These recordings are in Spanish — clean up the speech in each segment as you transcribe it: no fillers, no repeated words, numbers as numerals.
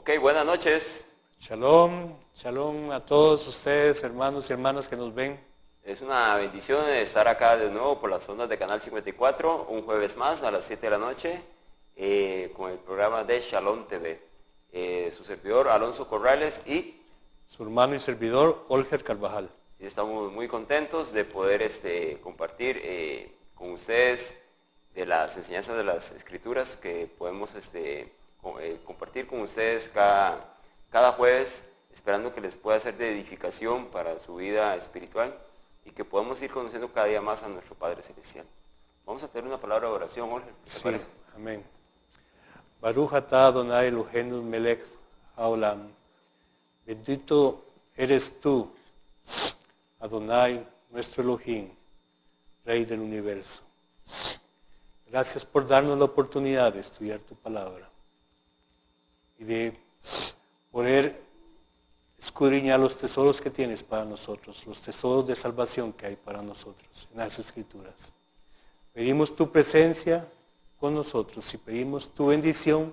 Ok, buenas noches. Shalom, shalom a todos ustedes, hermanos y hermanas que nos ven. Es una bendición estar acá de nuevo por las ondas de Canal 54, un jueves más a las 7 de la noche, con el programa de Shalom TV. Su servidor Alonso Corrales y su hermano y servidor Olger Carvajal. Y estamos muy contentos de poder compartir con ustedes de las enseñanzas de las Escrituras que podemos compartir con ustedes cada jueves, esperando que les pueda ser de edificación para su vida espiritual y que podamos ir conociendo cada día más a nuestro Padre Celestial. Vamos a tener una palabra de oración, Olger. ¿Qué te parece? Amén. Baruch atah Adonai Eloheinu melech haolam. Bendito eres tú, Adonai, nuestro Elohim, Rey del universo. Gracias por darnos la oportunidad de estudiar tu palabra y de poder escudriñar los tesoros que tienes para nosotros, los tesoros de salvación que hay para nosotros en las Escrituras. Pedimos tu presencia con nosotros y pedimos tu bendición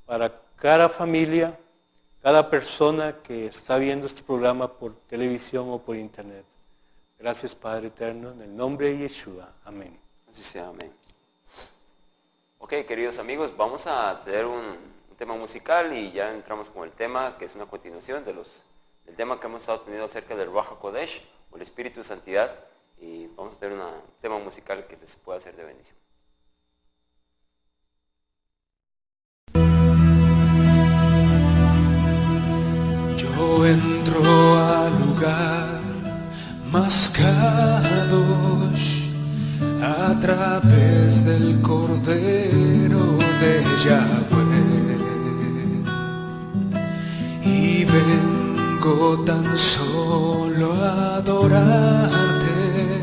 para cada familia, cada persona que está viendo este programa por televisión o por internet. Gracias, Padre eterno, en el nombre de Yeshua. Amén. Así sea, amén. Ok, queridos amigos, vamos a tener un tema musical y ya entramos con el tema que es una continuación del tema que hemos estado teniendo acerca del Ruach HaKodesh o el Espíritu de Santidad, y vamos a tener un tema musical que les pueda ser de bendición. Yo entro al lugar más kadosh a través del Cordero de Yahweh, y vengo tan solo a adorarte.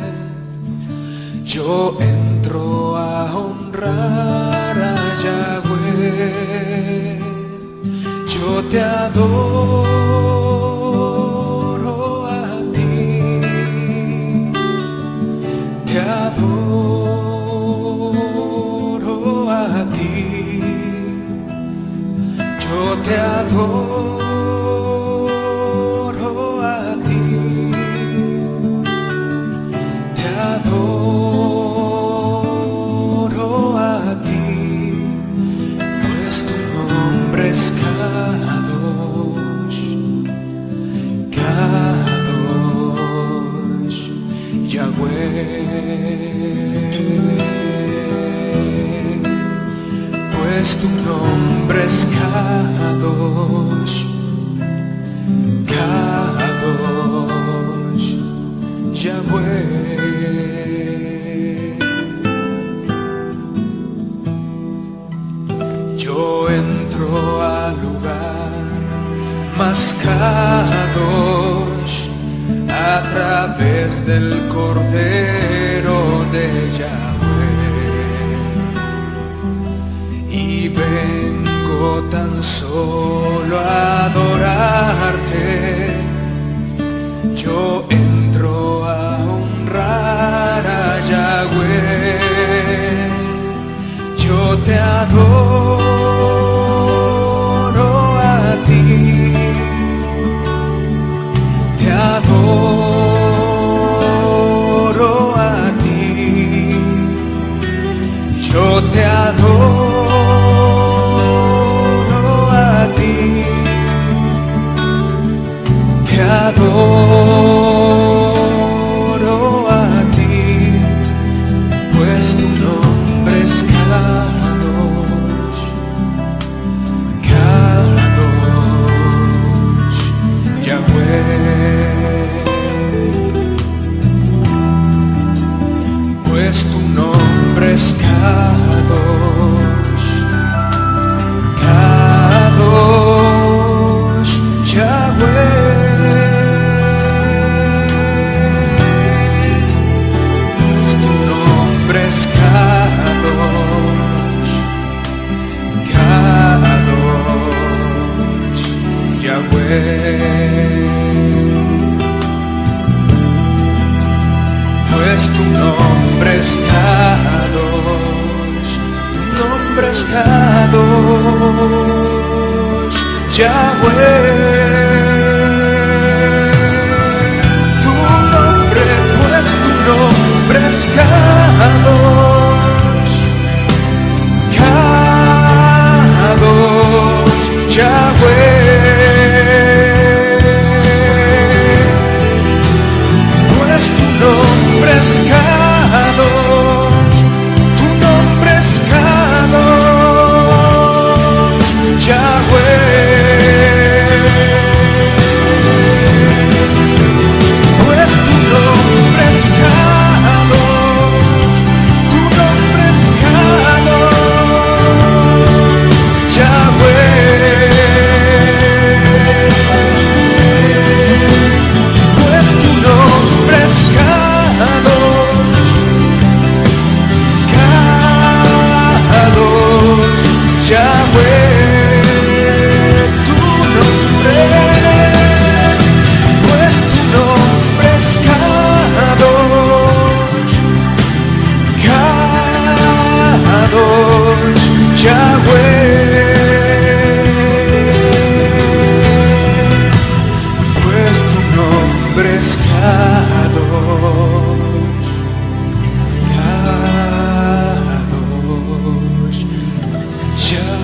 Yo entro a honrar a Yahweh. Yo te adoro a ti, te adoro a ti, yo te adoro a ti, te adoro a ti, pues tu nombre es pues tu nombre es Kadosh, Kadosh, Yahweh. Yo entro al lugar más Kadosh a través del Cordero de Yahweh, y vengo tan solo a adorarte. Yo entro a honrar a Yahweh. Yo te adoro a ti, te adoro a ti, yo te adoro a ti, te adoro a ti, pues tu nombre es Kadosh, Kadosh, Yahweh. Pues tu nombre es Kadosh, Kadosh, Yahweh. Pues tu nombre es Kadosh, Kadosh, Yahweh. Pues tu nombre es Kadosh, tu nombre es Kadosh, Tu nombre, pues tu nombre es Kadosh, Kadosh, Yahweh. Pues tu nombre es Kadosh, tu nombre es Kadosh, Yahweh. Pues tu nombre es Kadosh, tu nombre es Kadosh, Yahweh. Pues tu nombre es Kadosh, Kadosh, Yahweh. Tu nombre es, pues tu nombre es Kadosh, Kadosh, Yahweh. Pues tu nombre es Kadosh, Kadosh, Yahweh.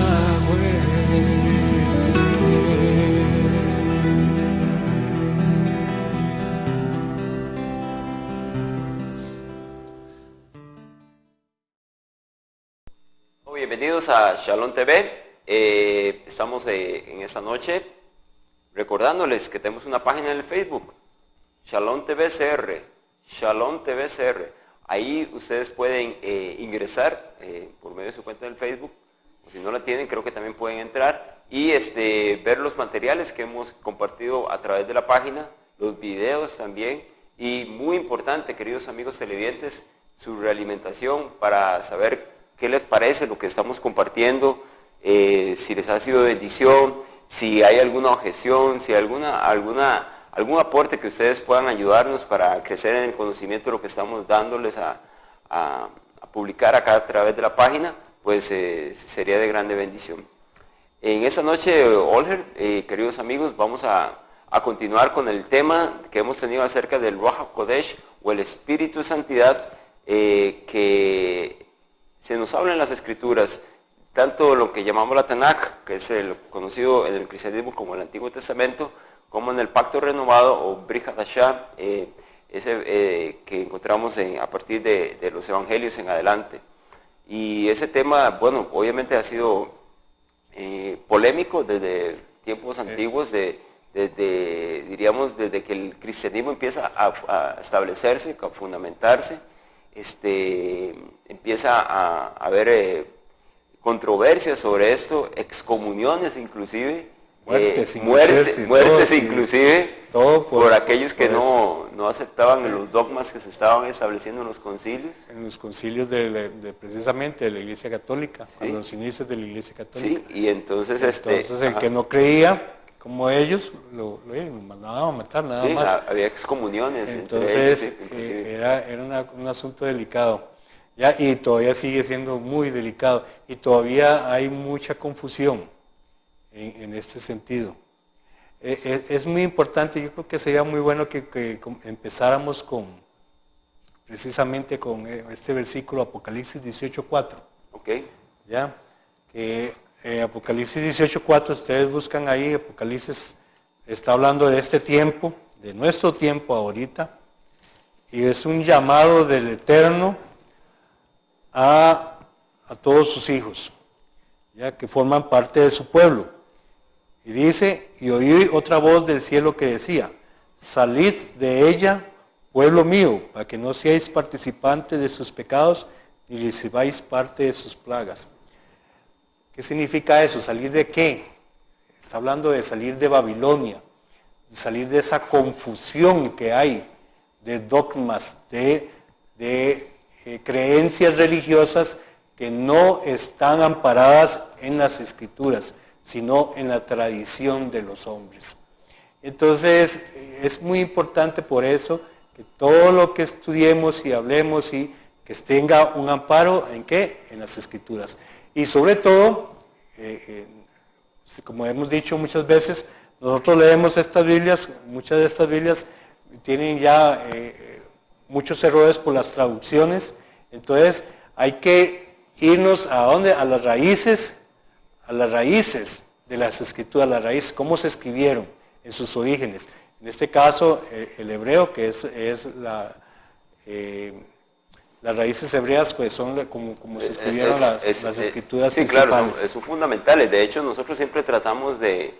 Bienvenidos a Shalom TV. Estamos en esta noche recordándoles que tenemos una página en el Facebook, Shalom TV CR, Shalom TV CR. Ahí ustedes pueden ingresar por medio de su cuenta del Facebook, o si no la tienen, creo que también pueden entrar y ver los materiales que hemos compartido a través de la página, los videos también, y muy importante, queridos amigos televidentes, su realimentación para saber qué les parece lo que estamos compartiendo, si les ha sido de bendición, si hay alguna objeción, si hay algún aporte que ustedes puedan ayudarnos para crecer en el conocimiento de lo que estamos dándoles a publicar acá a través de la página, pues sería de grande bendición. En esta noche, Olger, queridos amigos, vamos a continuar con el tema que hemos tenido acerca del Ruach HaKodesh o el Espíritu de Santidad, que se nos habla en las Escrituras, tanto lo que llamamos la Tanaj, que es el conocido en el cristianismo como el Antiguo Testamento, como en el Pacto Renovado o Brit Hadashah, ese que encontramos a partir de los Evangelios en adelante. Y ese tema, bueno, obviamente ha sido polémico desde tiempos antiguos, diríamos desde que el cristianismo empieza a establecerse, a fundamentarse, empieza a haber controversias sobre esto, excomuniones inclusive, muertes inclusive, todo por aquellos que no aceptaban los dogmas que se estaban estableciendo en los concilios. En los concilios precisamente de la Iglesia Católica, ¿sí? A los inicios de la Iglesia Católica. Sí, y entonces el que no creía como ellos, lo mandaban a matar nada más. Había excomuniones. Entonces entre ellos, era un asunto delicado. ¿Ya? Y todavía sigue siendo muy delicado. Y todavía hay mucha confusión en este sentido. Es muy importante, yo creo que sería muy bueno que empezáramos precisamente con este versículo, Apocalipsis 18:4. Ok. ¿Ya? Que Apocalipsis 18:4, ustedes buscan ahí, Apocalipsis está hablando de este tiempo, de nuestro tiempo ahorita, y es un llamado del Eterno a todos sus hijos, ya que forman parte de su pueblo. Y dice, y oí otra voz del cielo que decía, salid de ella, pueblo mío, para que no seáis participantes de sus pecados, ni recibáis parte de sus plagas. ¿Qué significa eso? ¿Salir de qué? Está hablando de salir de Babilonia, de salir de esa confusión que hay, de dogmas, de creencias religiosas que no están amparadas en las Escrituras, sino en la tradición de los hombres. Entonces, es muy importante por eso que todo lo que estudiemos y hablemos y que tenga un amparo, ¿en qué? En las Escrituras. Y sobre todo, como hemos dicho muchas veces, nosotros leemos estas Biblias, muchas de estas Biblias tienen ya muchos errores por las traducciones, entonces hay que irnos a dónde, a las raíces de las escrituras, las raíces, cómo se escribieron en sus orígenes. En este caso, el hebreo, que es las raíces hebreas, pues son como se escribieron las escrituras sí, principales. claro, son fundamentales. De hecho, nosotros siempre tratamos de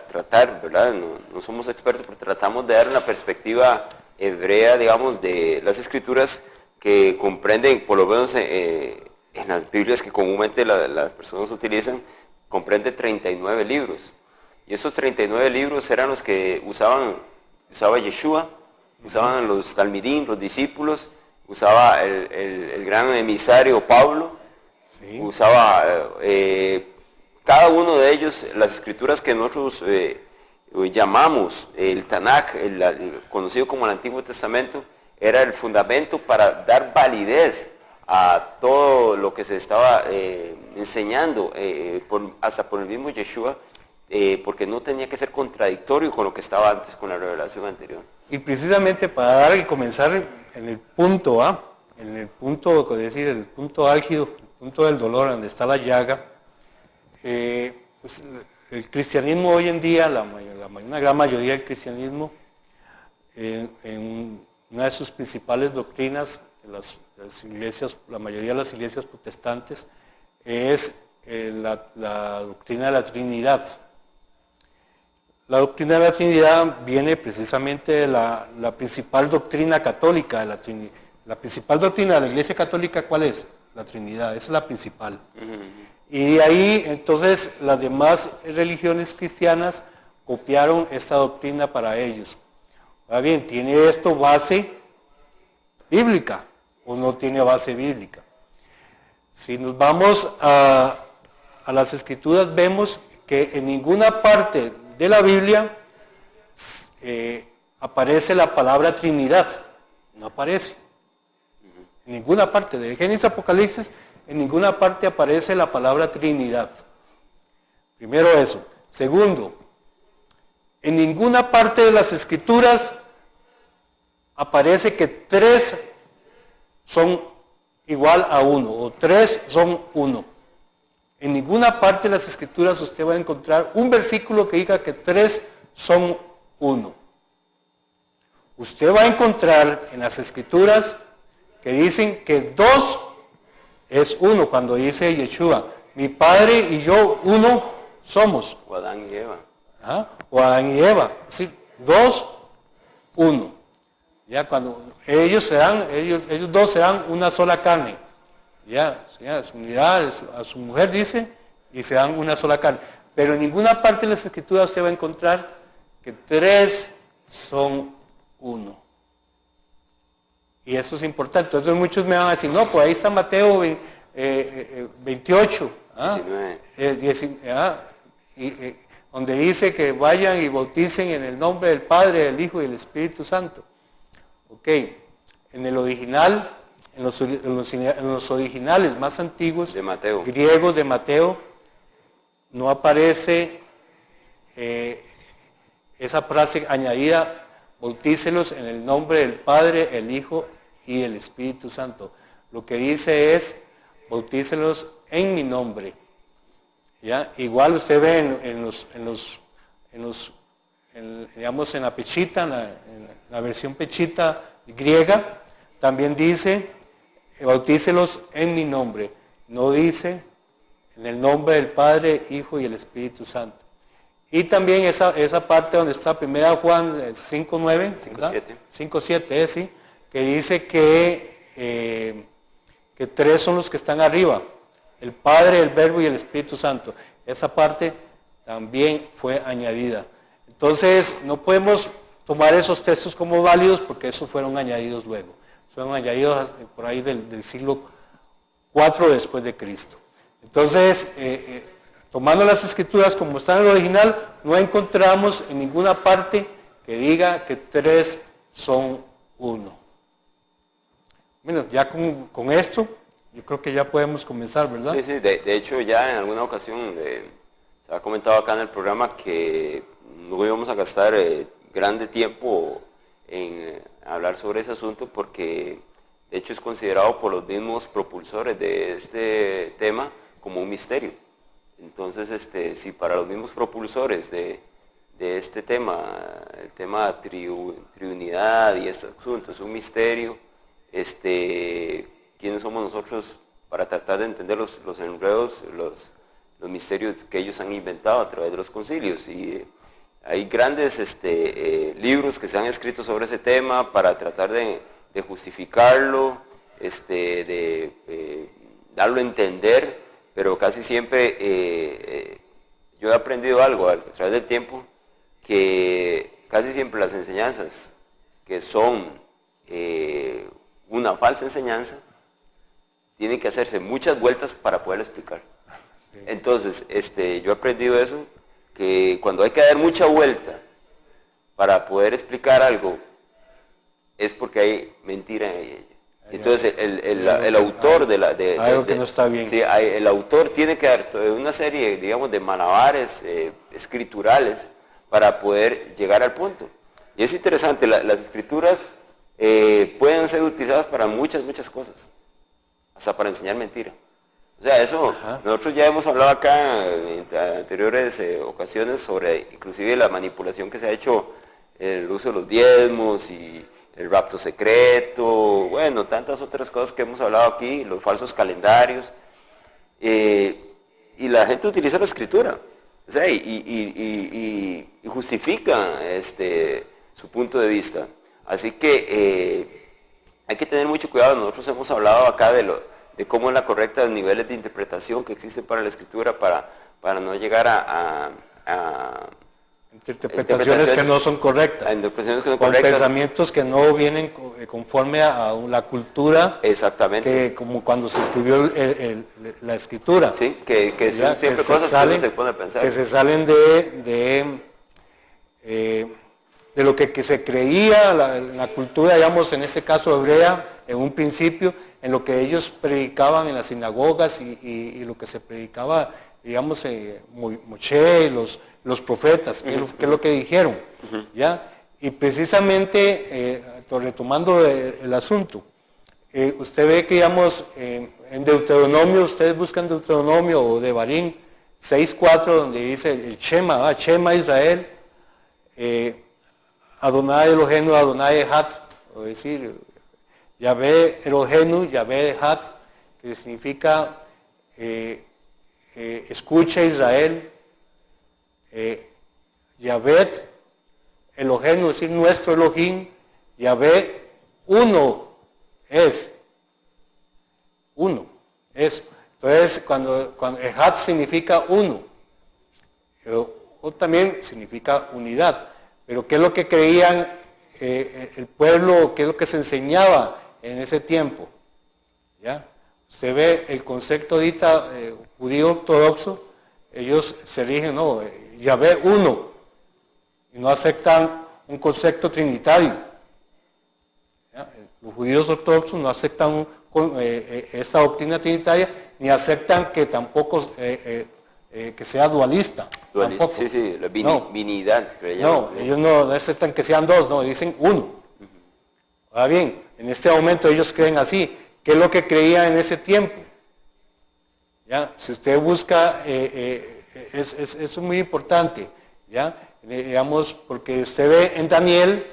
tratar, ¿verdad? No somos expertos, pero tratamos de dar una perspectiva hebrea, digamos, de las escrituras que comprenden, por lo menos en las Biblias que comúnmente las personas utilizan, comprende 39 libros. Y esos 39 libros eran los que usaba Yeshua, usaban los talmidín, los discípulos, usaba el gran emisario Pablo, sí. Usaba cada uno de ellos, las escrituras que nosotros llamamos el Tanakh, conocido como el Antiguo Testamento, era el fundamento para dar validez a todo lo que se estaba enseñando, hasta por el mismo Yeshua, porque no tenía que ser contradictorio con lo que estaba antes, con la revelación anterior. Y precisamente para dar y comenzar en el punto A, en el punto, es decir, el punto álgido, el punto del dolor, donde está la llaga, pues, el cristianismo hoy en día, una gran mayoría del cristianismo, en una de sus principales doctrinas, las iglesias, la mayoría de las iglesias protestantes, es la doctrina de la Trinidad. La doctrina de la Trinidad viene precisamente de la principal doctrina católica de la Trinidad. La principal doctrina de la Iglesia Católica, ¿cuál es? La Trinidad, esa es la principal. Y de ahí, entonces, las demás religiones cristianas copiaron esta doctrina para ellos. Ahora bien, ¿tiene esto base bíblica o no tiene base bíblica? Si nos vamos a las Escrituras, vemos que en ninguna parte de la Biblia aparece la palabra Trinidad. No aparece. En ninguna parte, de Génesis a Apocalipsis, en ninguna parte aparece la palabra Trinidad. Primero eso. Segundo, en ninguna parte de las Escrituras aparece que 3 son igual a 1 o 3 son 1. En ninguna parte de las Escrituras usted va a encontrar un versículo que diga que 3 son 1. Usted va a encontrar en las Escrituras que dicen que 2 es 1, cuando dice Yeshua, mi Padre y yo uno somos. O Adán y Eva. O Adán y Eva. Es decir, 2, 1. Ya cuando ellos dos serán una sola carne. Ya, su unidad, a su mujer dice, y se dan una sola carne. Pero en ninguna parte de las Escrituras usted va a encontrar que 3 son 1. Y eso es importante. Entonces muchos me van a decir, no, pues ahí está Mateo 28, 19, donde dice que vayan y bauticen en el nombre del Padre, del Hijo y del Espíritu Santo. Ok, en el original, en los originales más antiguos, de Mateo, griegos de Mateo, no aparece esa frase añadida, bautícelos en el nombre del Padre, el Hijo y el Espíritu Santo. Lo que dice es, bautícelos en mi nombre. ¿Ya? Igual usted ve digamos en la pechita, en la versión pechita griega, también dice, bautícelos en mi nombre. No dice en el nombre del Padre, Hijo y el Espíritu Santo. Y también esa parte donde está 1 Juan 5:9, 5:7, sí, que dice que 3 son los que están arriba, el Padre, el Verbo y el Espíritu Santo. Esa parte también fue añadida. Entonces, no podemos tomar esos textos como válidos porque esos fueron añadidos luego. Fueron añadidos por ahí del siglo IV después de Cristo. Entonces, tomando las Escrituras como están en el original, no encontramos en ninguna parte que diga que 3 son 1. Bueno, ya con esto, yo creo que ya podemos comenzar, ¿verdad? Sí, de hecho ya en alguna ocasión ha comentado acá en el programa que no íbamos a gastar grande tiempo en hablar sobre ese asunto porque de hecho es considerado por los mismos propulsores de este tema como un misterio. Entonces, si para los mismos propulsores de este tema, el tema de triunidad y este asunto es un misterio, ¿quiénes somos nosotros para tratar de entender los enredos, los misterios que ellos han inventado a través de los concilios? Y hay grandes libros que se han escrito sobre ese tema para tratar de justificarlo, de darlo a entender, pero casi siempre yo he aprendido algo a través del tiempo, que casi siempre las enseñanzas que son una falsa enseñanza, tienen que hacerse muchas vueltas para poder explicar. Sí. Entonces, yo he aprendido eso, que cuando hay que dar mucha vuelta para poder explicar algo, es porque hay mentira en ella. Entonces, el autor algo que no está bien. Sí, el autor tiene que dar una serie, digamos, de malabares escriturales para poder llegar al punto. Y es interesante, las escrituras pueden ser utilizadas para muchas cosas, hasta para enseñar mentira. O sea, eso, nosotros ya hemos hablado acá en anteriores ocasiones sobre inclusive la manipulación que se ha hecho, el uso de los diezmos y el rapto secreto, bueno, tantas otras cosas que hemos hablado aquí, los falsos calendarios, y la gente utiliza la escritura, o sea, y justifica su punto de vista. Así que hay que tener mucho cuidado. Nosotros hemos hablado acá de cómo es la correcta niveles de interpretación que existen para la escritura para no llegar a interpretaciones que no son correctas, interpretaciones que no son con correctas, pensamientos que no vienen conforme a la cultura. Exactamente. Que como cuando se escribió la escritura. Sí, que son siempre cosas que uno se pone a pensar. Que se salen de lo que se creía la cultura, digamos, en este caso hebrea, en un principio, en lo que ellos predicaban en las sinagogas y lo que se predicaba, digamos, Moshe, los profetas, que es lo que dijeron, ¿ya? Y precisamente, retomando el asunto, usted ve que, digamos, en Deuteronomio, ustedes buscan Deuteronomio o Devarim 6:4, donde dice el Shema, Shema Israel, Adonai Eloheinu, Adonai Echad, es decir, Yahvé Eloheinu, Yahvé Echad, que significa escucha Israel, Yahvé Eloheinu, es decir, nuestro Elohim, Yahvé uno es, eso. Entonces, cuando Echad significa uno, o también significa unidad. Pero ¿qué es lo que creían el pueblo, qué es lo que se enseñaba en ese tiempo? ¿Ya? Usted ve el concepto ahorita judío ortodoxo, ellos se rigen, no, Yahvé uno, y no aceptan un concepto trinitario. ¿Ya? Los judíos ortodoxos no aceptan esta doctrina trinitaria, ni aceptan que tampoco que sea dualista. Sí, la binidad. No, ellos no aceptan que sean dos, no, dicen uno. Ahora bien, en este momento ellos creen así. ¿Qué es lo que creían en ese tiempo? ¿Ya? Si usted busca, es muy importante, ¿ya? Digamos, porque usted ve en Daniel,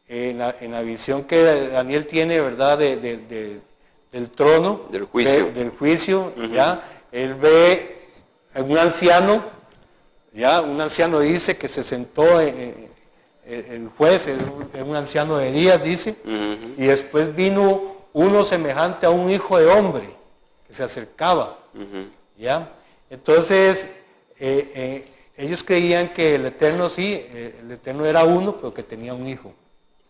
en la visión que Daniel tiene, ¿verdad?, del trono, del juicio, del juicio, ¿ya? Él ve un anciano, ya, un anciano dice que se sentó el juez, un anciano de días, dice, y después vino uno semejante a un hijo de hombre que se acercaba, ¿ya? Entonces, ellos creían que el Eterno sí, el Eterno era uno, pero que tenía un hijo.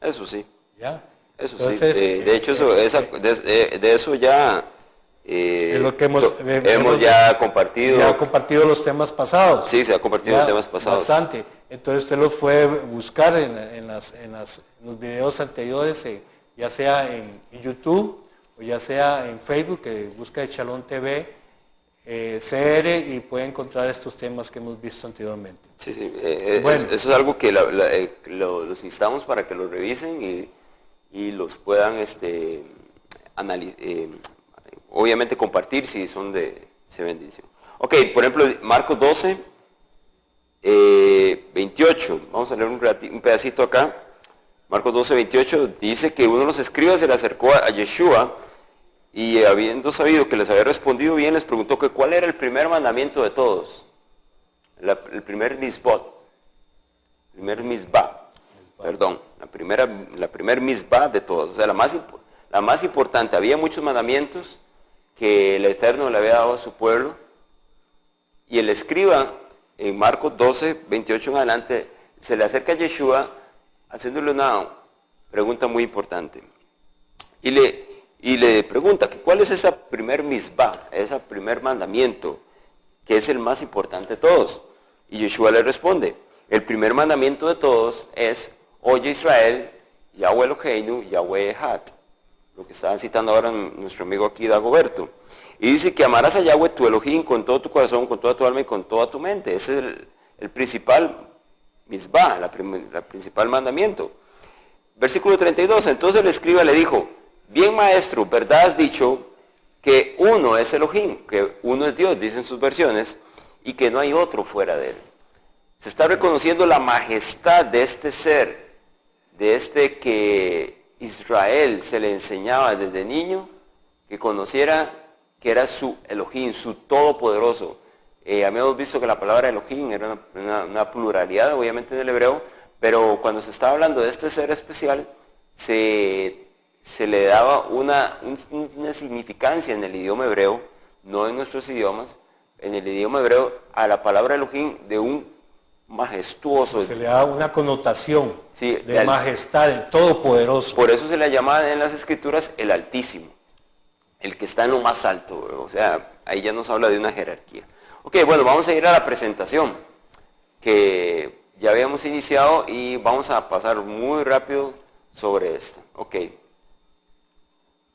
Eso sí. ¿Ya? Eso entonces, sí. De hecho, de eso ya... es lo que hemos ya compartido. Ya compartido los temas pasados. Sí, se ha compartido los temas pasados. Bastante. Entonces usted los puede buscar en los videos anteriores, ya sea en YouTube o ya sea en Facebook, que busca Shalom TV, CR y puede encontrar estos temas que hemos visto anteriormente. Sí, sí. Bueno. Eso es algo que los instamos para que lo revisen y los puedan obviamente compartir si son de bendición. Ok, por ejemplo, Marcos 12, 28. Vamos a leer un pedacito acá. Marcos 12, 28 dice que uno de los escribas se le acercó a Yeshua y habiendo sabido que les había respondido bien, les preguntó que cuál era el primer mandamiento de todos. El primer misbot. Primer misbah. Perdón. La primer misbah de todos. O sea, la más importante. Había muchos mandamientos que el Eterno le había dado a su pueblo. Y el escriba, en Marcos 12, 28 en adelante, se le acerca a Yeshua haciéndole una pregunta muy importante. Y le pregunta que cuál es esa primer misbah, ese primer mandamiento, que es el más importante de todos. Y Yeshua le responde, el primer mandamiento de todos es, oye Israel, Yahweh Eloheinu, Yahweh Echad. Lo que estaban citando ahora nuestro amigo aquí, Dagoberto. Y dice que amarás a Yahweh tu Elohim con todo tu corazón, con toda tu alma y con toda tu mente. Ese es el principal misbah, la principal mandamiento. Versículo 32, entonces el escriba le dijo, bien maestro, ¿verdad has dicho que uno es Elohim, que uno es Dios, dicen sus versiones, y que no hay otro fuera de él? Se está reconociendo la majestad de este ser, de este que Israel se le enseñaba desde niño, que conociera que era su Elohim, su todopoderoso. Habíamos visto que la palabra Elohim era una pluralidad, obviamente en el hebreo, pero cuando se estaba hablando de este ser especial, se le daba una significancia en el idioma hebreo, no en nuestros idiomas, en el idioma hebreo, a la palabra Elohim de un majestuoso. Se le da una connotación, sí, de majestad, el todopoderoso. Por eso se le llama en las escrituras el Altísimo, el que está en lo más alto, o sea, ahí ya nos habla de una jerarquía. Ok, bueno, vamos a ir a la presentación, que ya habíamos iniciado y vamos a pasar muy rápido sobre esto. Ok,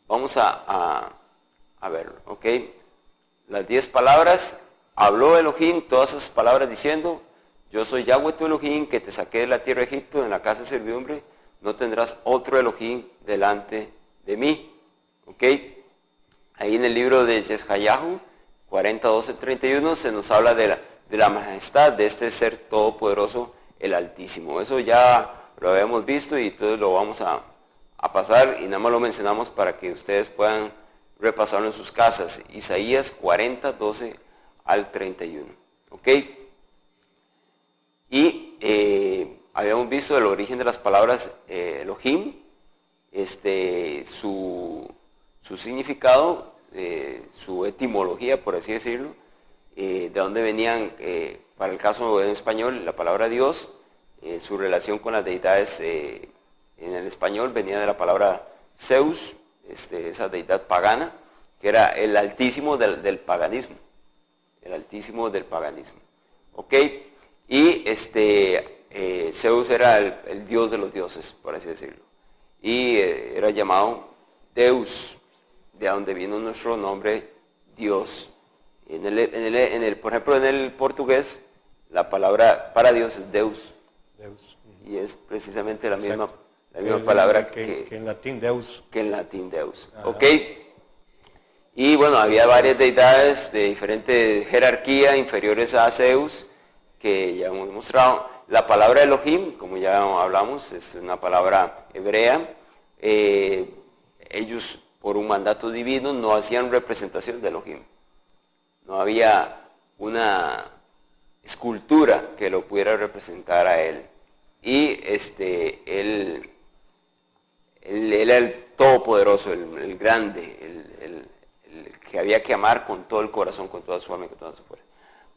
vamos a verlo, ok. Las 10 palabras, habló Elohim, todas esas palabras diciendo, yo soy Yahweh tu Elohim, que te saqué de la tierra de Egipto, en la casa de servidumbre, no tendrás otro Elohim delante de mí. ¿Ok? Ahí en el libro de Yeshayahu, 40, 12, 31, se nos habla de la majestad de este ser todopoderoso, el Altísimo. Eso ya lo habíamos visto y entonces lo vamos a pasar y nada más lo mencionamos para que ustedes puedan repasarlo en sus casas. Isaías 40, 12 al 31. ¿Ok? Y habíamos visto el origen de las palabras Elohim, su significado, su etimología, por así decirlo, de dónde venían, para el caso en español, la palabra Dios, su relación con las deidades en el español venía de la palabra Zeus, esa deidad pagana, que era el altísimo del paganismo, el altísimo del paganismo. ¿Ok? Y Zeus era el dios de los dioses, por así decirlo. Y era llamado Deus, de donde vino nuestro nombre Dios. Por ejemplo, en el portugués, la palabra para Dios es Deus. Deus. Y es precisamente la misma palabra que en latín Deus. Que en latín Deus. ¿Ok? Y bueno, había varias deidades de diferente jerarquía, inferiores a Zeus, que ya hemos mostrado. La palabra Elohim, como ya hablamos, es una palabra hebrea. Ellos, por un mandato divino, no hacían representación de Elohim. No había una escultura que lo pudiera representar a él. Y él era el todopoderoso, el grande, el que había que amar con todo el corazón, con toda su alma y con toda su fuerza.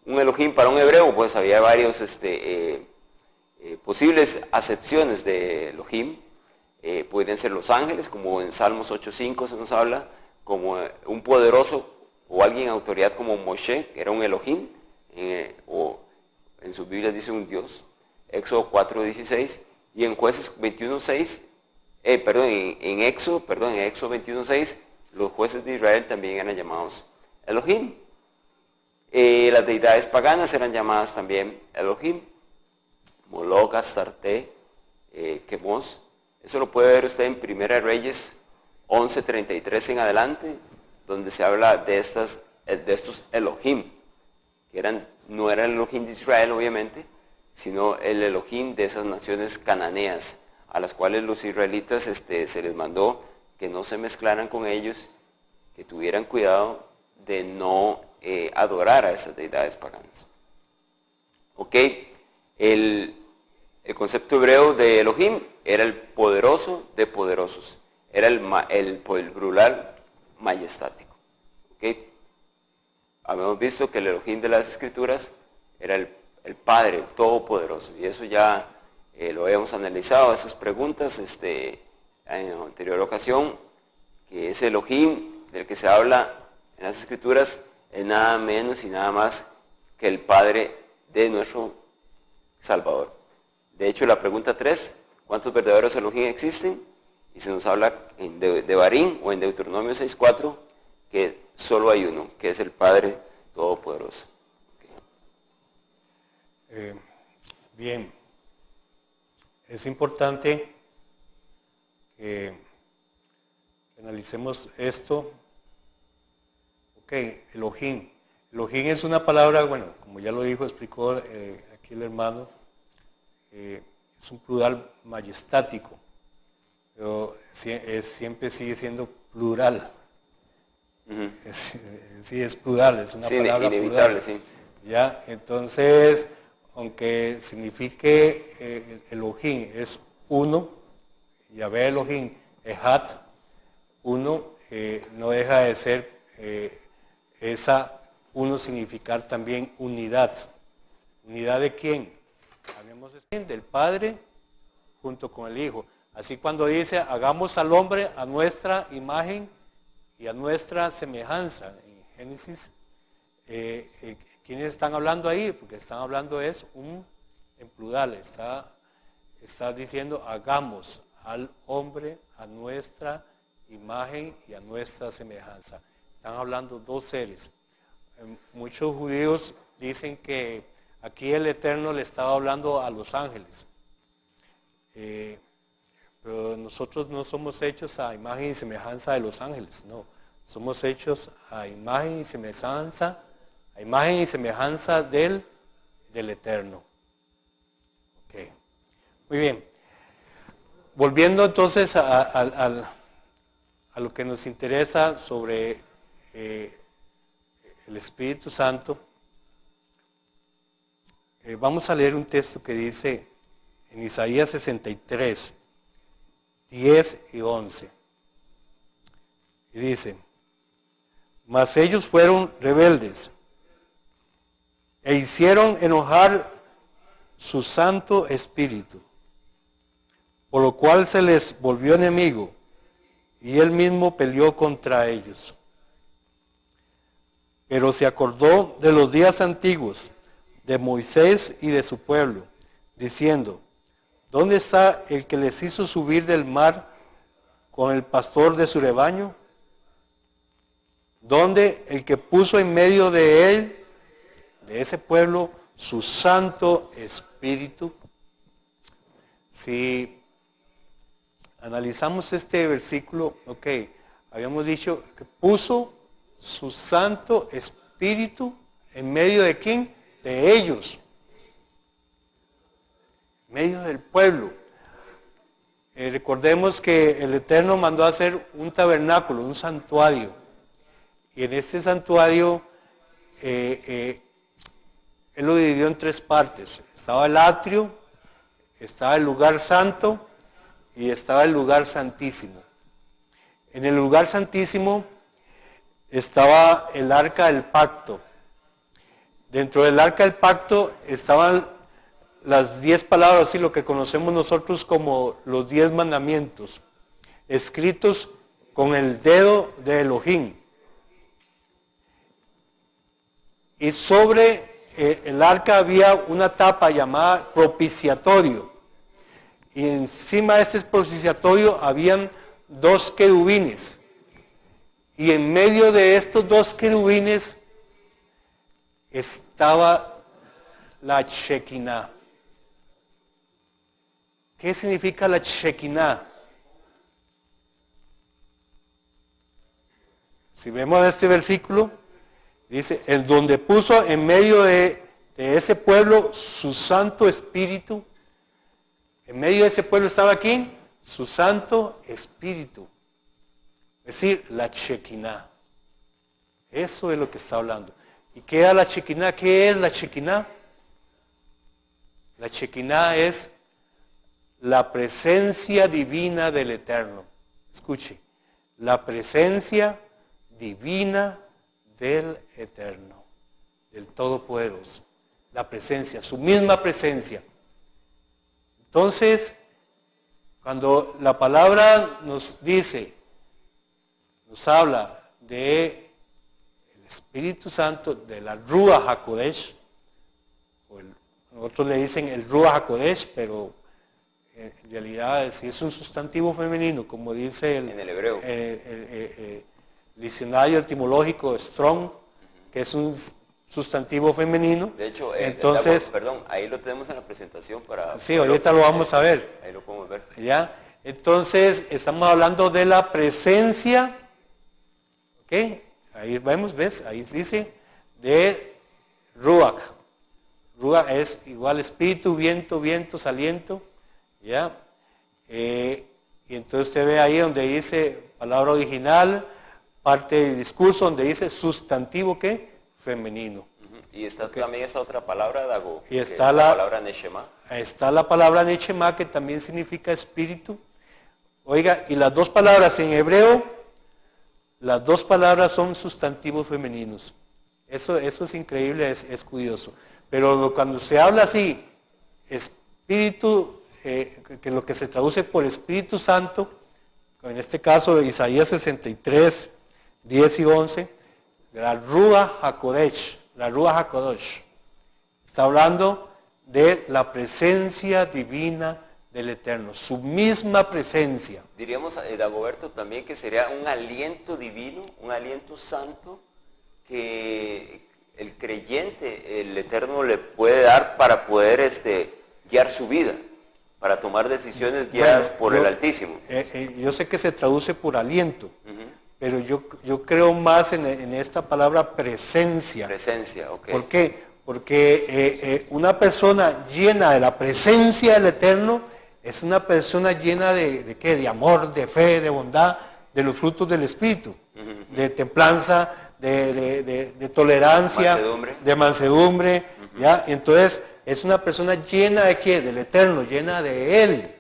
Un Elohim para un hebreo, pues había varios posibles acepciones de Elohim. Podrían ser los ángeles, como en Salmos 8.5 se nos habla, como un poderoso o alguien en autoridad como Moshe, que era un Elohim, o en sus Biblias dice un Dios. Éxodo 4.16 y en Jueces 21.6, en Éxodo 21.6, los jueces de Israel también eran llamados Elohim. Las deidades paganas eran llamadas también Elohim, Moloch, Astarte, Quemos. Eso lo puede ver usted en Primera de Reyes 11:33 en adelante, donde se habla de estos Elohim, que no era el Elohim de Israel obviamente, sino el Elohim de esas naciones cananeas, a las cuales los israelitas se les mandó que no se mezclaran con ellos, que tuvieran cuidado de no adorar a esas deidades paganas. Ok, el concepto hebreo de Elohim era el poderoso de poderosos, era el plural majestático. Okay. Habíamos visto que el Elohim de las Escrituras era el Padre, el Todopoderoso, y eso ya lo habíamos analizado, esas preguntas en la anterior ocasión, que ese Elohim del que se habla en las Escrituras es nada menos y nada más que el Padre de nuestro Salvador. De hecho, la pregunta 3, ¿cuántos verdaderos Elohim existen? Y se nos habla en Devarim o en Deuteronomio 6:4 que solo hay uno, que es el Padre Todopoderoso. Okay. Bien, es importante que analicemos esto. Ok, Elohim. Elohim es una palabra, bueno, como ya lo explicó aquí el hermano, es un plural majestático, pero siempre sigue siendo plural. Uh-huh. Es plural, es una palabra inevitable, plural. Sí. Ya, entonces, aunque signifique Elohim es uno, Yahvé Elohim Echad, uno, no deja de ser uno significar también unidad. ¿Unidad de quién? Hablemos del Padre junto con el Hijo. Así cuando dice, hagamos al hombre a nuestra imagen y a nuestra semejanza. En Génesis, ¿quiénes están hablando ahí? Porque están hablando en plural. Está diciendo, hagamos al hombre a nuestra imagen y a nuestra semejanza. Están hablando dos seres. Muchos judíos dicen que aquí el Eterno le estaba hablando a los ángeles. Pero nosotros no somos hechos a imagen y semejanza de los ángeles, no. Somos hechos a imagen y semejanza, del Eterno. Okay. Muy bien. Volviendo entonces a lo que nos interesa sobre el Espíritu Santo, vamos a leer un texto que dice en Isaías 63, 10 y 11. Y dice, mas ellos fueron rebeldes e hicieron enojar su Santo Espíritu, por lo cual se les volvió enemigo y él mismo peleó contra ellos. Pero se acordó de los días antiguos, de Moisés y de su pueblo, diciendo, ¿dónde está el que les hizo subir del mar con el pastor de su rebaño? ¿Dónde el que puso en medio de él, de ese pueblo, su Santo Espíritu? Si analizamos este versículo, habíamos dicho que puso su Santo Espíritu en medio de quién? De ellos. En medio del pueblo. Recordemos que el Eterno mandó a hacer un tabernáculo, un santuario. Y en este santuario, Él lo dividió en tres partes. Estaba el atrio, estaba el lugar santo y estaba el lugar santísimo. En el lugar santísimo estaba el arca del pacto. Dentro del arca del pacto estaban las 10 palabras, así lo que conocemos nosotros como los 10 mandamientos, escritos con el dedo de Elohim. Y sobre el arca había una tapa llamada propiciatorio. Y encima de este propiciatorio habían 2 querubines. Y en medio de estos 2 querubines estaba la Shekinah. ¿Qué significa la Shekinah? Si vemos este versículo, dice, el donde puso en medio de ese pueblo su Santo Espíritu. En medio de ese pueblo estaba aquí su Santo Espíritu. Es decir, la Shekinah. Eso es lo que está hablando. ¿Y qué era la Shekinah? ¿Qué es la Shekinah? La Shekinah es la presencia divina del Eterno. Escuche, la presencia divina del Eterno, del Todopoderoso. La presencia, su misma presencia. Entonces, cuando la palabra nos dice, nos habla de el Espíritu Santo, de la Ruach HaKodesh, otros le dicen el Ruach HaKodesh, pero en realidad si es un sustantivo femenino, como dice en el hebreo. El diccionario etimológico Strong, que es un sustantivo femenino. De hecho, entonces, perdón, ahí lo tenemos en la presentación para... Sí, ahorita lo vamos a ver. Ahí lo podemos ver. ¿Ya? Entonces, estamos hablando de la presencia, ¿ok? Ahí vemos, ¿ves? Ahí dice, de Ruach. Ruach es igual espíritu, viento, aliento, ¿ya? Y entonces usted ve ahí donde dice palabra original, parte del discurso, donde dice sustantivo, ¿qué? Femenino. Y está también esa otra palabra, Dago, y está la palabra Neshama. Está la palabra Neshama, que también significa espíritu. Oiga, y las dos palabras en hebreo, las dos palabras son sustantivos femeninos. Eso es increíble, es curioso. Pero cuando se habla así, espíritu, que lo que se traduce por Espíritu Santo, en este caso Isaías 63, 10 y 11, la Ruach HaKodesh, la Ruach HaKodesh, está hablando de la presencia divina del Eterno, su misma presencia. Diríamos, Dagoberto, también que sería un aliento divino, un aliento santo, que el creyente, el Eterno le puede dar para poder guiar su vida, para tomar decisiones guiadas por el Altísimo. Yo sé que se traduce por aliento, pero yo creo más en esta palabra presencia. Presencia, ok. ¿Por qué? Porque una persona llena de la presencia del Eterno es una persona llena de ¿qué? De amor, de fe, de bondad, de los frutos del Espíritu, de templanza, de tolerancia, de mansedumbre, ¿ya? Entonces, es una persona llena de ¿qué? Del Eterno, llena de Él.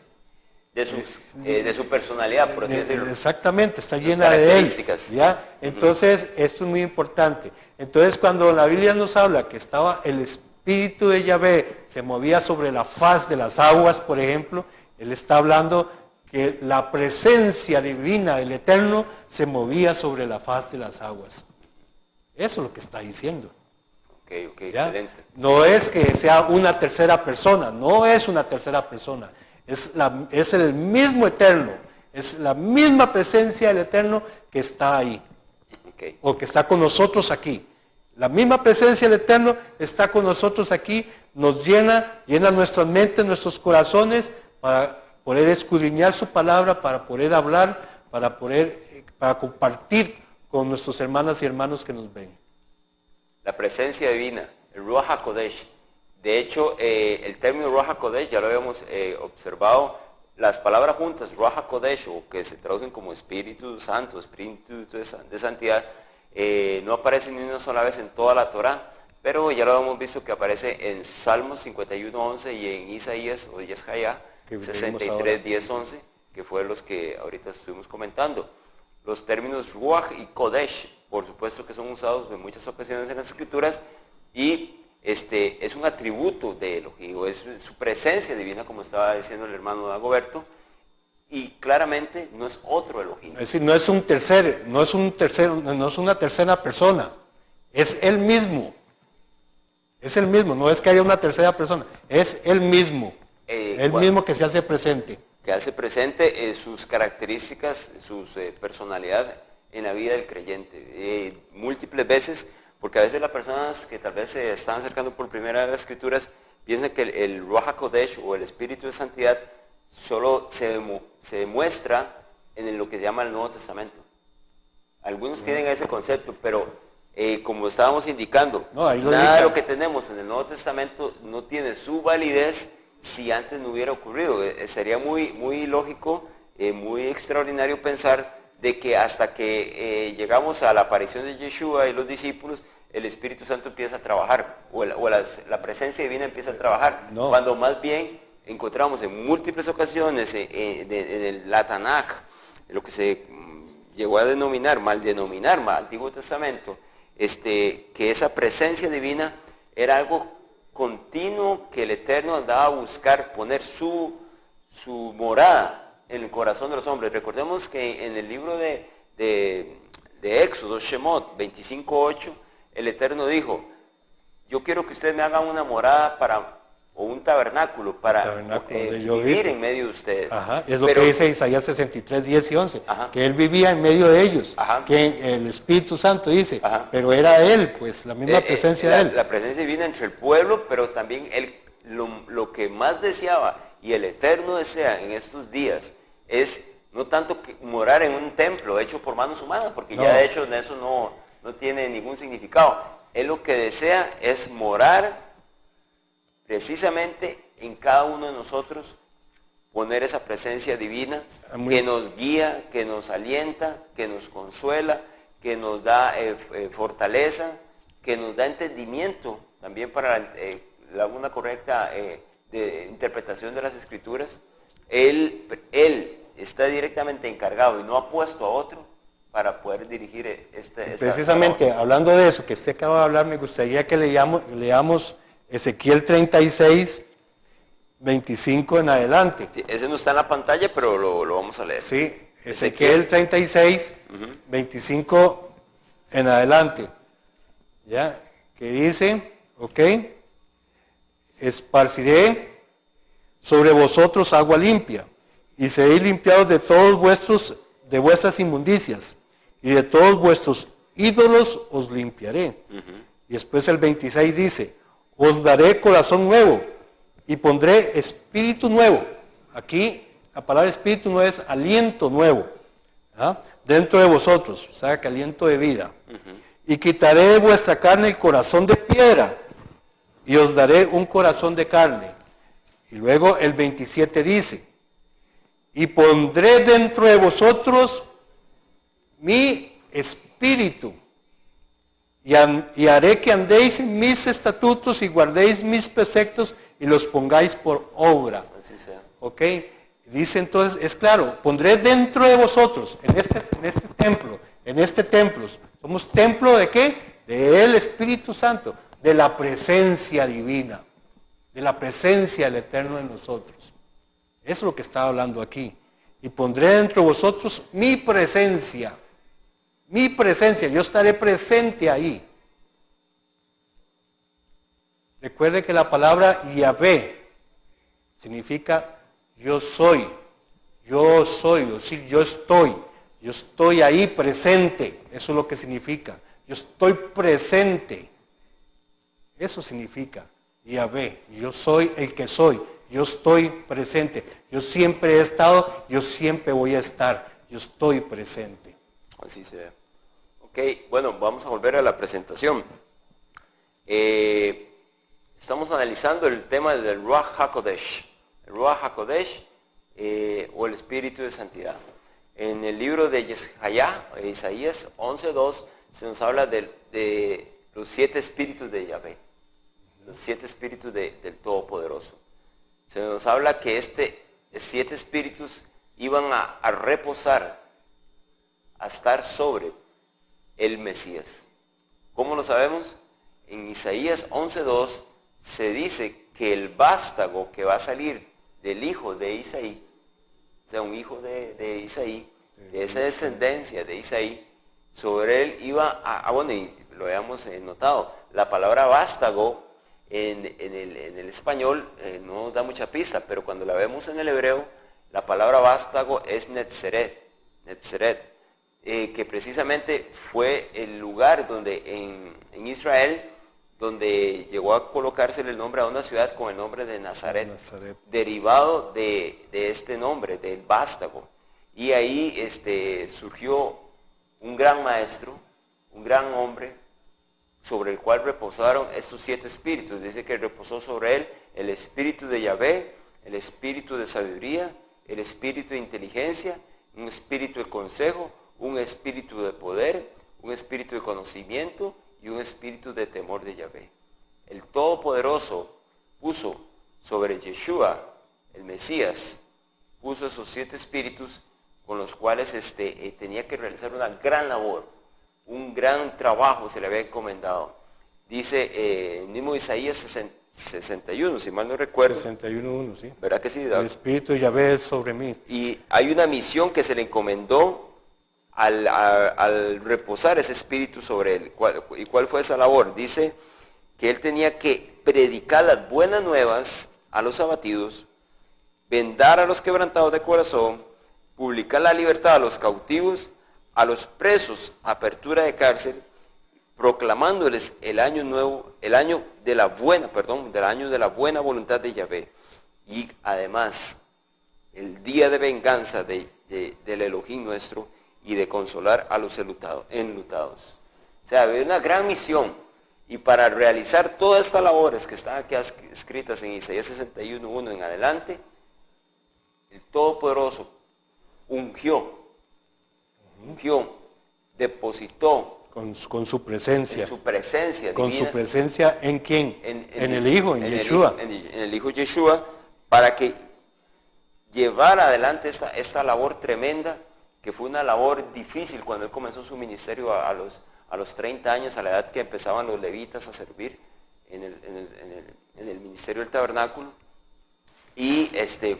De su personalidad, por así decirlo. Exactamente, está llena de Él, ¿ya? Entonces, esto es muy importante. Entonces, cuando la Biblia nos habla que estaba el Espíritu de Yahvé, se movía sobre la faz de las aguas, por ejemplo, Él está hablando que la presencia divina del Eterno se movía sobre la faz de las aguas. Eso es lo que está diciendo. Ok, excelente. No es que sea una tercera persona, no es una tercera persona. Es el mismo Eterno, es la misma presencia del Eterno que está ahí, o que está con nosotros aquí. La misma presencia del Eterno está con nosotros aquí, nos llena nuestras mentes, nuestros corazones, para poder escudriñar su palabra, para poder hablar, para compartir con nuestros hermanas y hermanos que nos ven. La presencia divina, el Ruach HaKodesh. De hecho, el término Ruach HaKodesh ya lo habíamos observado. Las palabras juntas, Ruach HaKodesh, o que se traducen como Espíritu Santo, Espíritu de Santidad, no aparecen ni una sola vez en toda la Torá, pero ya lo hemos visto que aparece en Salmos 51:11 y en Isaías o Yeshaya 63, 10, 11, que fue los que ahorita estuvimos comentando. Los términos Ruach y Kodesh, por supuesto que son usados en muchas ocasiones en las Escrituras, y es un atributo de Elohim, es su presencia divina, como estaba diciendo el hermano Dagoberto, y claramente no es otro Elohim. Es decir, no es una tercera persona, es Él mismo. Es el mismo, no es que haya una tercera persona, es Él mismo. Él mismo que se hace presente. Que hace presente sus características, su personalidad en la vida del creyente. Múltiples veces Porque a veces las personas que tal vez se están acercando por primera vez a las Escrituras piensan que el Ruach HaKodesh o el Espíritu de Santidad solo se demuestra en lo que se llama el Nuevo Testamento. Algunos tienen ese concepto, pero como estábamos indicando, nada de lo que tenemos en el Nuevo Testamento no tiene su validez si antes no hubiera ocurrido. Sería muy lógico, muy extraordinario pensar de que hasta que llegamos a la aparición de Yeshua y los discípulos, el Espíritu Santo empieza a trabajar, o la presencia divina empieza a trabajar, cuando más bien encontramos en múltiples ocasiones en el Tanaj, lo que se llegó a mal denominar Antiguo Testamento, que esa presencia divina era algo continuo que el Eterno andaba a buscar poner su morada en el corazón de los hombres. Recordemos que en el libro de Éxodo, Shemot 25:8, el Eterno dijo, yo quiero que ustedes me hagan una morada o un tabernáculo para vivir en medio de ustedes. Ajá, es lo que dice Isaías 63, 10 y 11, que Él vivía en medio de ellos, que el Espíritu Santo dice, pero era Él, pues la misma presencia de Él. La presencia divina entre el pueblo, pero también Él, lo que más deseaba y el Eterno desea en estos días es no tanto que morar en un templo hecho por manos humanas, porque ya de hecho eso no tiene ningún significado. Él lo que desea es morar precisamente en cada uno de nosotros, poner esa presencia divina que nos guía, que nos alienta, que nos consuela, que nos da fortaleza, que nos da entendimiento también para una correcta de interpretación de las Escrituras. Él está directamente encargado y no ha puesto a otro para poder dirigir precisamente hablando de eso que usted acaba de hablar, me gustaría que leamos Ezequiel 36, 25 en adelante. Sí, ese no está en la pantalla, pero lo vamos a leer. Sí, Ezequiel 36, 25 en adelante. ¿Ya? Que dice, esparciré sobre vosotros agua limpia, y seréis limpiados de todos de vuestras inmundicias, y de todos vuestros ídolos os limpiaré. Y después el 26 dice, os daré corazón nuevo y pondré espíritu nuevo. Aquí la palabra espíritu no es aliento nuevo, dentro de vosotros, o sea que aliento de vida. Y quitaré de vuestra carne el corazón de piedra y os daré un corazón de carne. Y luego el 27 dice, y pondré dentro de vosotros mi espíritu, y haré que andéis en mis estatutos y guardéis mis preceptos y los pongáis por obra. Así sea. Dice entonces, es claro, pondré dentro de vosotros, en este templo, somos templo de qué? Del Espíritu Santo, de la presencia divina, de la presencia del Eterno en nosotros. Eso es lo que está hablando aquí. Y pondré dentro de vosotros mi presencia, yo estaré presente ahí. Recuerde que la palabra Yahvé significa yo soy, yo estoy ahí presente, eso es lo que significa, yo estoy presente, eso significa Yahvé, yo soy el que soy, yo estoy presente, yo siempre he estado, yo siempre voy a estar, yo estoy presente. Así sea. Bueno, vamos a volver a la presentación. Estamos analizando el tema del Ruach HaKodesh. El Ruach HaKodesh o el Espíritu de Santidad. En el libro de Isaías 11:2 se nos habla de los 7 espíritus de Yahvé. Los 7 espíritus del Todopoderoso. Se nos habla que 7 espíritus iban a reposar, a estar sobre el Mesías. ¿Cómo lo sabemos? En Isaías 11:2 se dice que el vástago que va a salir del hijo de Isaí, o sea, un hijo de Isaí, de esa descendencia de Isaí, sobre él iba bueno, y lo habíamos notado, la palabra vástago en el español no nos da mucha pista, pero cuando la vemos en el hebreo, la palabra vástago es netzeret. que precisamente fue el lugar donde en Israel, donde llegó a colocársele el nombre a una ciudad con el nombre de Nazaret, derivado de este nombre, del vástago. Y ahí surgió un gran maestro, un gran hombre, sobre el cual reposaron estos 7 espíritus. Dice que reposó sobre él el espíritu de Yahvé, el espíritu de sabiduría, el espíritu de inteligencia, un espíritu de consejo, un espíritu de poder, un espíritu de conocimiento y un espíritu de temor de Yahvé. El Todopoderoso puso sobre Yeshua, el Mesías, puso esos 7 espíritus con los cuales tenía que realizar una gran labor, un gran trabajo se le había encomendado. Dice el mismo Isaías 61, si mal no recuerdo. 61:1, sí. ¿Verdad que sí? El espíritu de Yahvé es sobre mí. Y hay una misión que se le encomendó al reposar ese espíritu sobre él. ¿Y cuál fue esa labor? Dice que él tenía que predicar las buenas nuevas a los abatidos, vendar a los quebrantados de corazón, publicar la libertad a los cautivos, a los presos apertura de cárcel, proclamándoles el año nuevo, el año de la buena voluntad de Yahvé, y además el día de venganza del Elohim nuestro, y de consolar a los enlutados. O sea, había una gran misión, y para realizar todas estas labores que están aquí escritas en Isaías 61:1 en adelante, el Todopoderoso ungió, depositó con su presencia. En su presencia con divina. Su presencia ¿en quién? En el Hijo, en Yeshua. En el Hijo Yeshua, para que llevara adelante esta labor tremenda, que fue una labor difícil cuando él comenzó su ministerio a los 30 años, a la edad que empezaban los levitas a servir en el ministerio del tabernáculo. Y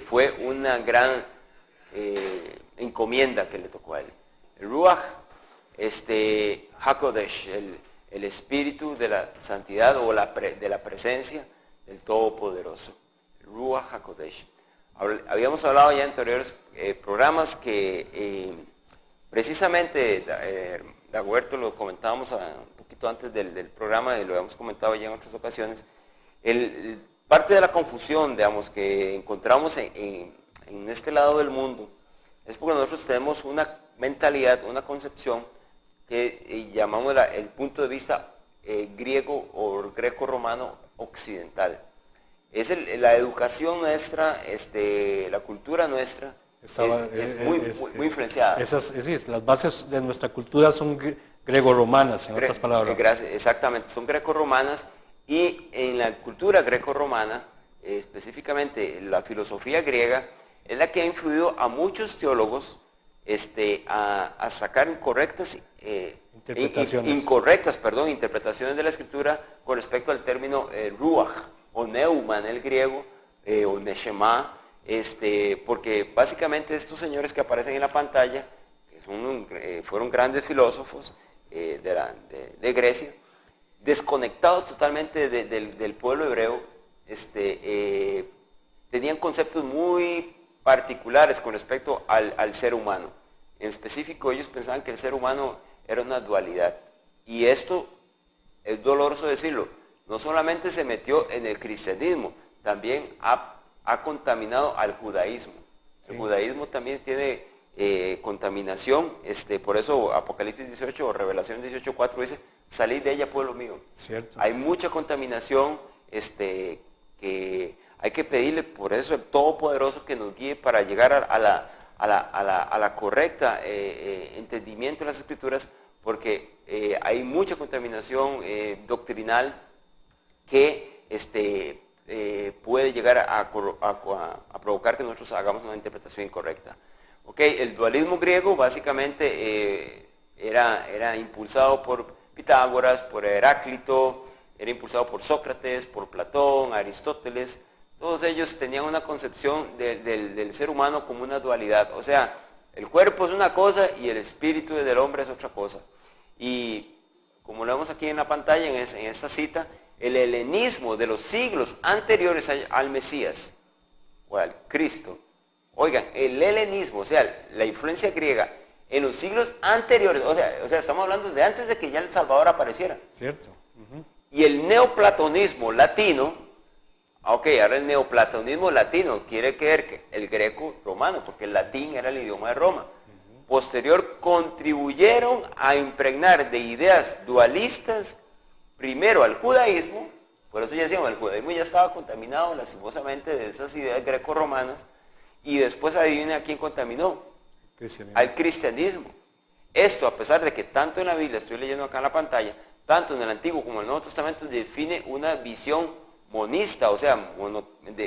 fue una gran encomienda que le tocó a él. El Ruach HaKodesh, el espíritu de la santidad o de la presencia del Todopoderoso. El Ruach HaKodesh. Habíamos hablado ya en anteriores programas que precisamente Daguerto lo comentábamos un poquito antes del programa y lo habíamos comentado ya en otras ocasiones. Parte de la confusión, digamos, que encontramos en este lado del mundo es porque nosotros tenemos una mentalidad, una concepción que llamamos el punto de vista griego o greco-romano occidental. Es la educación nuestra, la cultura nuestra es muy influenciada. Las bases de nuestra cultura son greco-romanas, en otras palabras. Exactamente, son greco-romanas, y en la cultura greco-romana, específicamente la filosofía griega, es la que ha influido a muchos teólogos a sacar interpretaciones de la escritura con respecto al término ruach o neuma en el griego, o neshama, porque básicamente estos señores que aparecen en la pantalla fueron grandes filósofos de Grecia, desconectados totalmente del pueblo hebreo, tenían conceptos muy particulares con respecto al ser humano. En específico, ellos pensaban que el ser humano era una dualidad. Y esto es doloroso decirlo. No solamente se metió en el cristianismo, también ha contaminado al judaísmo. El judaísmo también tiene contaminación. Por eso Apocalipsis 18 o Revelación 18:4 dice, salid de ella, pueblo mío. Cierto. Hay mucha contaminación que hay que pedirle, por eso, el Todopoderoso que nos guíe para llegar a la correcta entendimiento de las Escrituras, porque hay mucha contaminación doctrinal que puede llegar a provocar que nosotros hagamos una interpretación incorrecta. El dualismo griego básicamente era impulsado por Pitágoras, por Heráclito, era impulsado por Sócrates, por Platón, Aristóteles. Todos ellos tenían una concepción del ser humano como una dualidad. O sea, el cuerpo es una cosa y el espíritu del hombre es otra cosa. Y como lo vemos aquí en la pantalla, en esta cita, el helenismo de los siglos anteriores al Mesías o al Cristo. Oigan, el helenismo, o sea, la influencia griega en los siglos anteriores, o sea, estamos hablando de antes de que ya el Salvador apareciera. Cierto. Ujú. Y el neoplatonismo latino, ok, ahora el neoplatonismo latino quiere creer que el greco romano, porque el latín era el idioma de Roma. Posterior contribuyeron a impregnar de ideas dualistas, primero al judaísmo, por eso ya decíamos, el judaísmo ya estaba contaminado lastimosamente de esas ideas greco-romanas, y después adivina a quién contaminó, al cristianismo. Esto, a pesar de que tanto en la Biblia, estoy leyendo acá en la pantalla, tanto en el Antiguo como en el Nuevo Testamento, define una visión monista, o sea,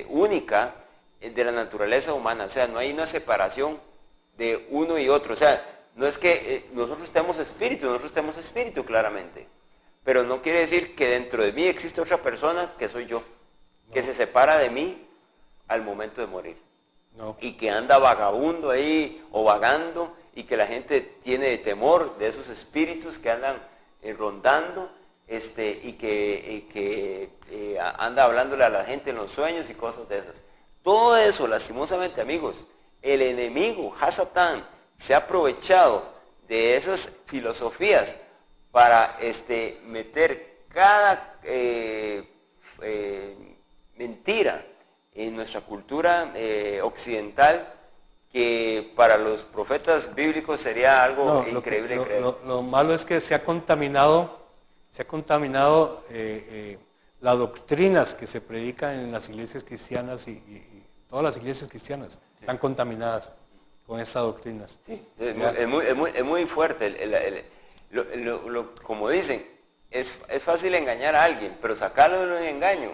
única de la naturaleza humana, o sea, no hay una separación de uno y otro, o sea, no es que nosotros tenemos espíritu claramente, pero no quiere decir que dentro de mí existe otra persona que soy yo, que se separa de mí al momento de morir, y que anda vagabundo ahí o vagando, y que la gente tiene temor de esos espíritus que andan rondando, y que anda hablándole a la gente en los sueños y cosas de esas. Todo eso, lastimosamente, amigos, el enemigo, Hasatán, se ha aprovechado de esas filosofías para meter cada mentira en nuestra cultura occidental, que para los profetas bíblicos sería algo increíble. Lo malo es que se ha contaminado las doctrinas que se predican en las iglesias cristianas y todas las iglesias cristianas están contaminadas con esas doctrinas. Sí, es muy fuerte. Como dicen, es fácil engañar a alguien, pero sacarlo de un engaño,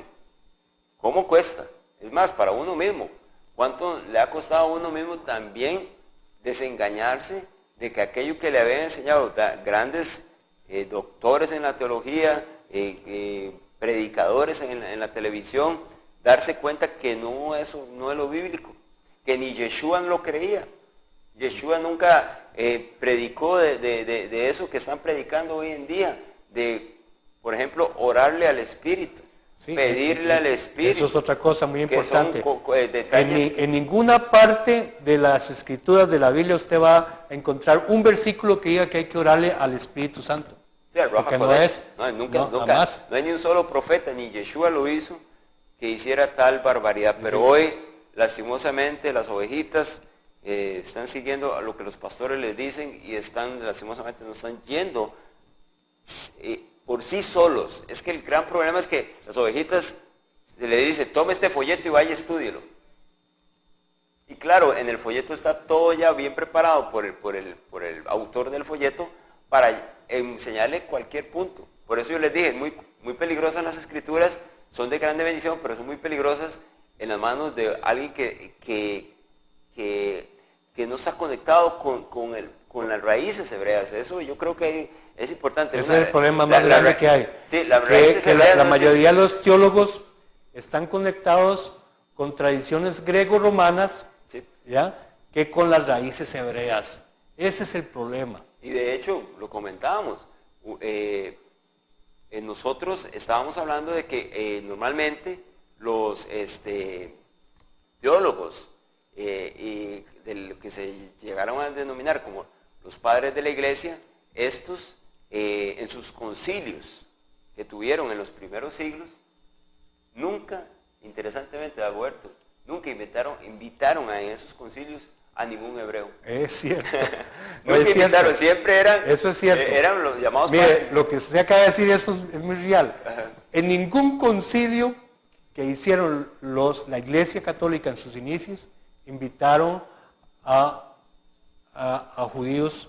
¿cómo cuesta? Es más, para uno mismo. ¿Cuánto le ha costado a uno mismo también desengañarse de que aquello que le habían enseñado grandes doctores en la teología, predicadores en la televisión, darse cuenta que eso no es lo bíblico, que ni Yeshua lo creía? Yeshua nunca predicó de eso que están predicando hoy en día, de, por ejemplo, orarle al Espíritu. Sí, pedirle al Espíritu. Eso es otra cosa muy importante. Detalles. En ninguna parte de las Escrituras de la Biblia usted va a encontrar un versículo que diga que hay que orarle al Espíritu Santo. Sí, al Raja Kodesh. Nunca. No hay ni un solo profeta, ni Yeshua lo hizo, que hiciera tal barbaridad. Pero hoy, lastimosamente, las ovejitas están siguiendo a lo que los pastores les dicen y lastimosamente, no están yendo por sí solos. Es que el gran problema es que las ovejitas le dicen, tome este folleto y vaya, estúdielo. Y claro, en el folleto está todo ya bien preparado por el autor del folleto para enseñarle cualquier punto. Por eso yo les dije, muy peligrosas las escrituras, son de grande bendición, pero son muy peligrosas en las manos de alguien que no está conectado con las raíces hebreas. Eso yo creo que es importante. Ese es el problema más grande que hay. Sí, las raíces hebreas. La mayoría de los teólogos están conectados con tradiciones grego-romanas, sí, ¿ya?, que con las raíces hebreas. Ese es el problema. Y de hecho, lo comentábamos, nosotros estábamos hablando de que normalmente los teólogos y de lo que se llegaron a denominar como los padres de la iglesia, estos en sus concilios que tuvieron en los primeros siglos, nunca, interesantemente Dagoberto, nunca invitaron en esos concilios a ningún hebreo. Es cierto. Nunca invitaron, siempre eran, eso es cierto. Eran los llamados Mire, padres. lo que usted acaba de decir, eso es muy real. Ajá. En ningún concilio que hicieron la Iglesia Católica en sus inicios, invitaron a judíos,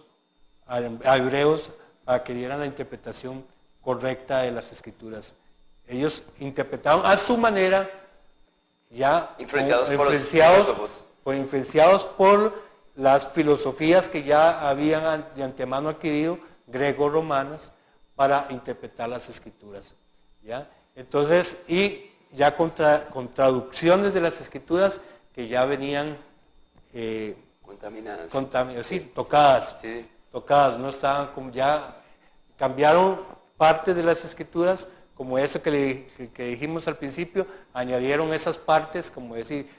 a hebreos, a que dieran la interpretación correcta de las Escrituras. Ellos interpretaron a su manera, ya influenciados por las filosofías que ya habían de antemano adquirido, grego-romanas, para interpretar las Escrituras, ¿ya? Entonces, y ya con traducciones de las Escrituras que ya venían contaminadas, sí, tocadas, sí. Tocadas, no estaban como, ya cambiaron parte de las Escrituras, como eso que dijimos al principio, añadieron esas partes, como decir,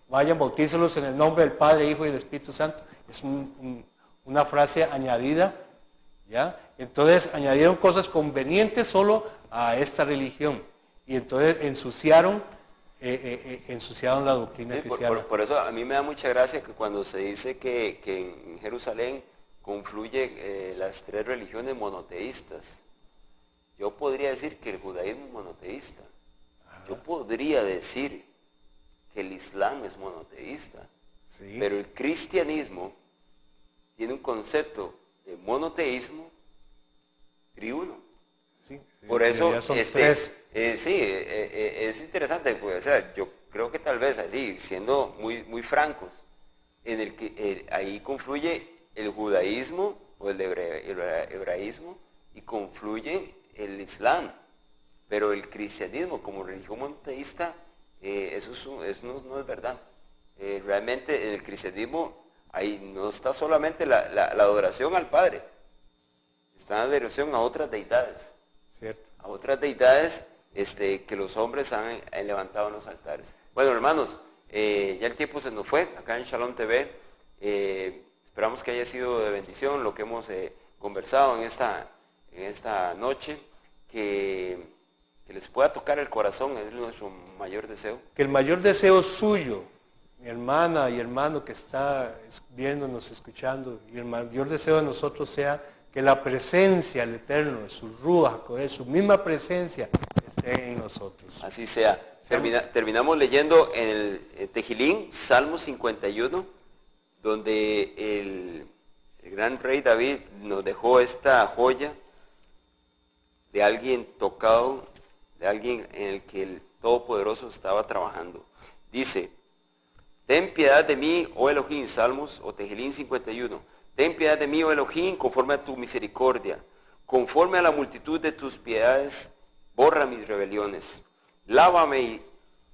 vayan, bautícelos en el nombre del Padre, Hijo y del Espíritu Santo. Es un una frase añadida, ¿ya? Entonces añadieron cosas convenientes solo a esta religión y entonces ensuciaron la doctrina Sí, cristiana. por eso a mí me da mucha gracia que cuando se dice que en Jerusalén confluye las tres religiones monoteístas. Yo podría decir que el judaísmo es monoteísta. Yo podría decir que el islam es monoteísta. Sí. Pero el cristianismo tiene un concepto de monoteísmo triuno. Sí, Por en eso, realidad son tres. es interesante, pues, o sea, yo creo que tal vez así, siendo muy francos, en el que ahí confluye el judaísmo o el hebraísmo y confluye el islam, pero el cristianismo como religión monoteísta, eso no es verdad. Realmente en el cristianismo ahí no está solamente la adoración al Padre, está la adoración a otras deidades. Cierto. A otras deidades que los hombres han levantado en los altares. Bueno, hermanos, ya el tiempo se nos fue acá en Shalom TV. Esperamos que haya sido de bendición lo que hemos conversado en esta noche, que les pueda tocar el corazón, es nuestro mayor deseo. Que el mayor deseo suyo, mi hermana y hermano que está viéndonos, escuchando, y el mayor deseo de nosotros sea que la presencia del Eterno, su Ruach HaKodesh, su misma presencia esté en nosotros. Así sea. Terminamos leyendo en el Tejilín, Salmo 51, donde el gran rey David nos dejó esta joya de alguien tocado, de alguien en el que el Todopoderoso estaba trabajando. Dice, ten piedad de mí, oh Elohim, Salmos o Tejilín 51. Ten piedad de mí, oh Elohim, conforme a tu misericordia. Conforme a la multitud de tus piedades, borra mis rebeliones. Lávame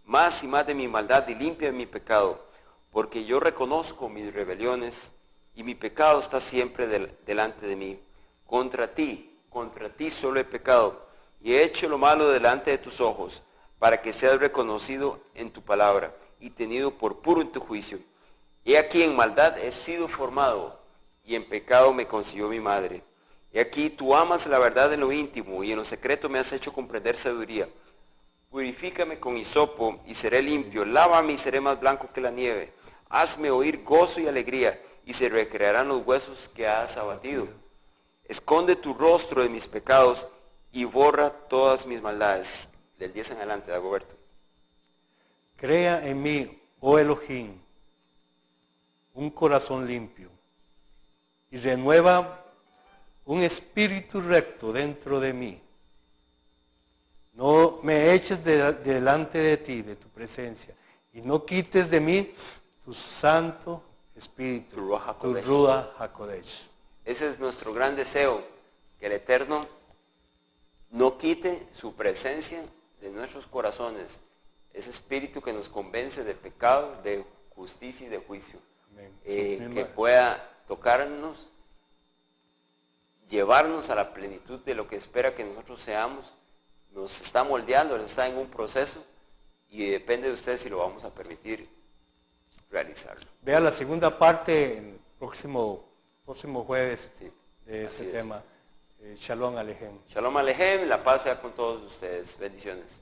más y más de mi maldad y limpia mi pecado, porque yo reconozco mis rebeliones y mi pecado está siempre delante de mí. Contra ti solo he pecado y he hecho lo malo delante de tus ojos, para que seas reconocido en tu palabra y tenido por puro en tu juicio. He aquí en maldad he sido formado, y en pecado me concibió mi madre. He aquí tú amas la verdad en lo íntimo, y en lo secreto me has hecho comprender sabiduría. Purifícame con hisopo, y seré limpio. Lávame y seré más blanco que la nieve. Hazme oír gozo y alegría, y se recrearán los huesos que has abatido. Esconde tu rostro de mis pecados, y borra todas mis maldades. Del 10 en adelante, Dagoberto. Crea en mí, oh Elohim, un corazón limpio y renueva un espíritu recto dentro de mí. No me eches delante de ti, de tu presencia, y no quites de mí tu santo espíritu, Tu Ruach HaKodesh. Ruach HaKodesh. Ese es nuestro gran deseo, que el Eterno no quite su presencia de nuestros corazones, ese espíritu que nos convence de pecado, de justicia y de juicio. Amén. Que pueda tocarnos, llevarnos a la plenitud de lo que espera que nosotros seamos. Nos está moldeando, está en un proceso y depende de ustedes si lo vamos a permitir realizarlo. Vea la segunda parte el próximo jueves Sí, de así este es. tema. Shalom Alejem. Shalom Alejem, la paz sea con todos ustedes. Bendiciones.